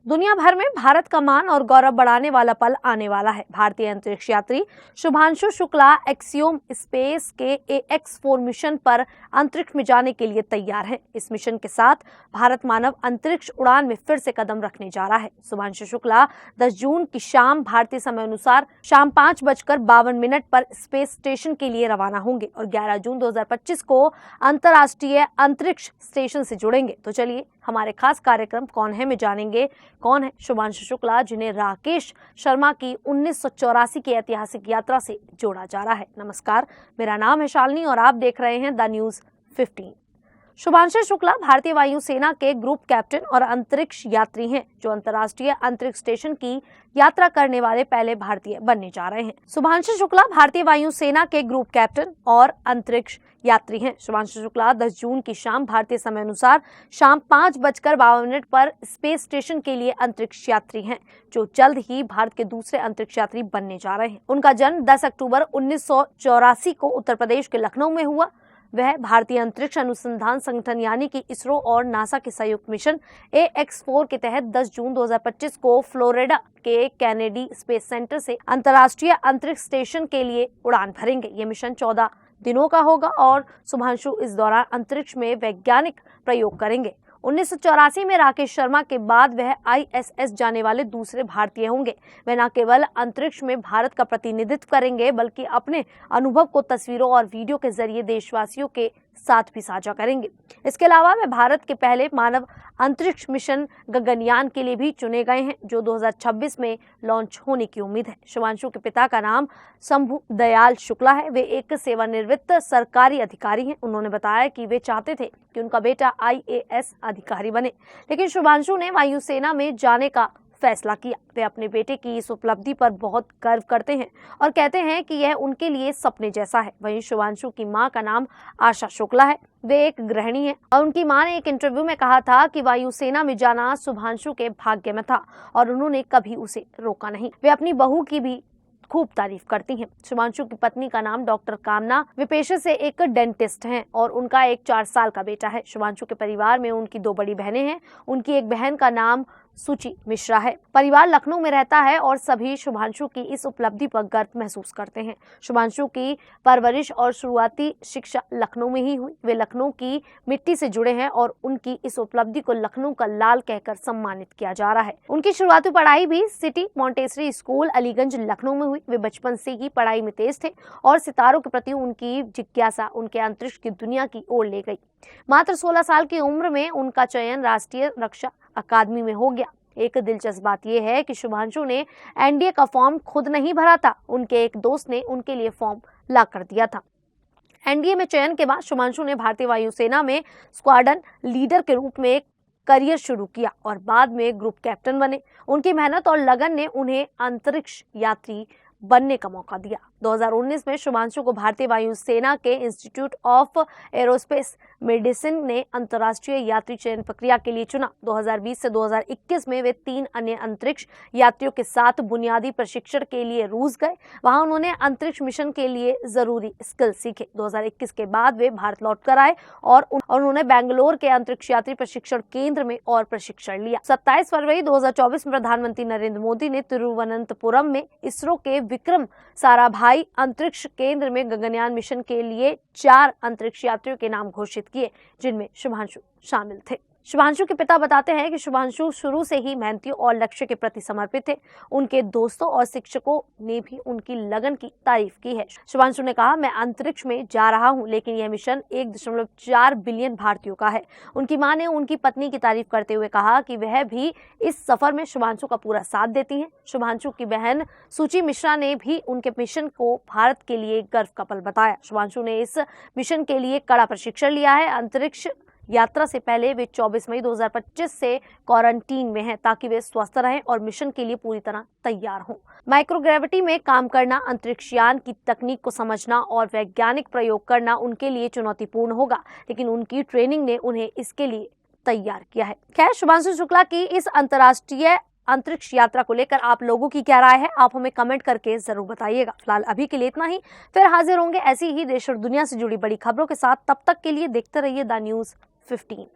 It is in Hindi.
दुनिया भर में भारत का मान और गौरव बढ़ाने वाला पल आने वाला है। भारतीय अंतरिक्ष यात्री शुभांशु शुक्ला एक्सियोम स्पेस के AX4 मिशन पर अंतरिक्ष में जाने के लिए तैयार है। इस मिशन के साथ भारत मानव अंतरिक्ष उड़ान में फिर से कदम रखने जा रहा है। शुभांशु शुक्ला 10 जून की शाम भारतीय समय अनुसार शाम 5:52 पर स्पेस स्टेशन के लिए रवाना होंगे और 11 जून 2025 को अंतर्राष्ट्रीय अंतरिक्ष स्टेशन से जुड़ेंगे। तो चलिए हमारे खास कार्यक्रम कौन है में जानेंगे कौन है शुभांशु शुक्ला, जिन्हें राकेश शर्मा की 1984 की ऐतिहासिक यात्रा से जोड़ा जा रहा है। नमस्कार, मेरा नाम है शालिनी और आप देख रहे हैं द न्यूज़ 15। शुभांशु शुक्ला भारतीय वायुसेना के ग्रुप कैप्टन और अंतरिक्ष यात्री हैं, जो अंतर्राष्ट्रीय अंतरिक्ष स्टेशन की यात्रा करने वाले पहले भारतीय बनने जा रहे हैं। शुभांशु शुक्ला भारतीय वायुसेना के ग्रुप कैप्टन और अंतरिक्ष यात्री हैं। शुभांशु शुक्ला 10 जून की शाम भारतीय समय अनुसार शाम 5:52 पर स्पेस स्टेशन के लिए अंतरिक्ष यात्री हैं, जो जल्द ही भारत के दूसरे अंतरिक्ष यात्री बनने जा रहे हैं। उनका जन्म 10 अक्टूबर 1984 को उत्तर प्रदेश के लखनऊ में हुआ। वह भारतीय अंतरिक्ष अनुसंधान संगठन यानी कि इसरो और नासा के संयुक्त मिशन AX4 के तहत 10 जून 2025 को फ्लोरिडा के कैनेडी स्पेस सेंटर से अंतर्राष्ट्रीय अंतरिक्ष स्टेशन के लिए उड़ान भरेंगे। ये मिशन 14 दिनों का होगा और शुभांशु इस दौरान अंतरिक्ष में वैज्ञानिक प्रयोग करेंगे। 1984 में राकेश शर्मा के बाद वह ISS जाने वाले दूसरे भारतीय होंगे। वह न केवल अंतरिक्ष में भारत का प्रतिनिधित्व करेंगे, बल्कि अपने अनुभव को तस्वीरों और वीडियो के जरिए देशवासियों के साथ भी साझा करेंगे। इसके अलावा वह भारत के पहले मानव अंतरिक्ष मिशन गगनयान के लिए भी चुने गए हैं, जो 2026 में लॉन्च होने की उम्मीद है। शुभांशु के पिता का नाम शंभू दयाल शुक्ला है। वे एक सेवानिवृत्त सरकारी अधिकारी हैं। उन्होंने बताया कि वे चाहते थे कि उनका बेटा IAS अधिकारी बने, लेकिन शुभांशु ने वायुसेना में जाने का फैसला किया। वे अपने बेटे की इस उपलब्धि पर बहुत गर्व करते हैं और कहते हैं कि यह उनके लिए सपने जैसा है। वहीं शुभांशु की मां का नाम आशा शुक्ला है। वे एक गृहिणी हैं और उनकी मां ने एक इंटरव्यू में कहा था कि वायुसेना में जाना शुभांशु के भाग्य में था और उन्होंने कभी उसे रोका नहीं। वे अपनी बहू की भी खूब तारीफ करती हैं। शुभांशु की पत्नी का नाम डॉक्टर कामना, वे पेशे से एक डेंटिस्ट हैं और उनका एक 4 साल का बेटा है। शुभांशु के परिवार में उनकी 2 बड़ी बहनें हैं। उनकी एक बहन का नाम सुची मिश्रा है। परिवार लखनऊ में रहता है और सभी शुभांशु की इस उपलब्धि पर गर्व महसूस करते हैं। शुभांशु की परवरिश और शुरुआती शिक्षा लखनऊ में ही हुई। वे लखनऊ की मिट्टी से जुड़े हैं और उनकी इस उपलब्धि को लखनऊ का लाल कहकर सम्मानित किया जा रहा है। उनकी शुरुआती पढ़ाई भी city Montessori school Aliganj Lucknow में हुई। वे बचपन से ही पढ़ाई में तेज थे और सितारों के प्रति उनकी जिज्ञासा उनके अंतरिक्ष की दुनिया की ओर ले गई। मात्र 16 साल की उम्र में उनका चयन राष्ट्रीय रक्षा अकादमी में हो गया। एक दिलचस्प बात यह है कि शुभांशु ने NDA का फॉर्म खुद नहीं भरा था, उनके एक दोस्त ने उनके लिए फॉर्म ला कर दिया था। NDA में चयन के बाद शुभांशु ने भारतीय वायुसेना में स्क्वाड्रन लीडर के रूप में करियर शुरू किया और बाद में ग्रुप कैप्टन बने। उनकी मेहनत और लगन ने उन्हें अंतरिक्ष यात्री बनने का मौका दिया। 2019 में शुभांशु को भारतीय वायुसेना के इंस्टीट्यूट ऑफ एरोस्पेस मेडिसिन ने अंतर्राष्ट्रीय यात्री चयन प्रक्रिया के लिए चुना। 2020 से 2021 में वे 3 अन्य अंतरिक्ष यात्रियों के साथ बुनियादी प्रशिक्षण के लिए रूस गए। वहां उन्होंने अंतरिक्ष मिशन के लिए जरूरी स्किल सीखे। 2021 के बाद वे भारत लौट कर आए और उन्होंने बेंगलोर के अंतरिक्ष यात्री प्रशिक्षण केंद्र में और प्रशिक्षण लिया। 27 फरवरी 2024 में प्रधानमंत्री नरेंद्र मोदी ने तिरुवनंतपुरम में इसरो के विक्रम साराभाई अंतरिक्ष केंद्र में गगनयान मिशन के लिए 4 अंतरिक्ष यात्रियों के नाम घोषित किए, जिनमें शुभांशु शामिल थे। शुभांशु के पिता बताते हैं कि शुभांशु शुरू से ही मेहनती और लक्ष्य के प्रति समर्पित थे। उनके दोस्तों और शिक्षकों ने भी उनकी लगन की तारीफ की है। शुभांशु ने कहा, मैं अंतरिक्ष में जा रहा हूं, लेकिन यह मिशन 1.4 बिलियन भारतीयों का है। उनकी मां ने उनकी पत्नी की तारीफ करते हुए कहा कि वह भी इस सफर में शुभांशु का पूरा साथ देती हैं। शुभांशु की बहन सुची मिश्रा ने भी उनके मिशन को भारत के लिए गर्व का पल बताया। शुभांशु ने इस मिशन के लिए कड़ा प्रशिक्षण लिया है। अंतरिक्ष यात्रा से पहले वे 24 मई 2025 से क्वारंटीन में हैं, ताकि वे स्वस्थ रहें और मिशन के लिए पूरी तरह तैयार हों। माइक्रोग्रेविटी में काम करना, अंतरिक्ष यान की तकनीक को समझना और वैज्ञानिक प्रयोग करना उनके लिए चुनौतीपूर्ण होगा, लेकिन उनकी ट्रेनिंग ने उन्हें इसके लिए तैयार किया है। खैर, शुभांशु शुक्ला की इस अंतर्राष्ट्रीय अंतरिक्ष यात्रा को लेकर आप लोगों की क्या राय है, आप हमें कमेंट करके जरूर बताइएगा। फिलहाल अभी के लिए इतना ही, फिर हाजिर होंगे ऐसी ही देश और दुनिया से जुड़ी बड़ी खबरों के साथ। तब तक के लिए देखते रहिए द न्यूज़ 15।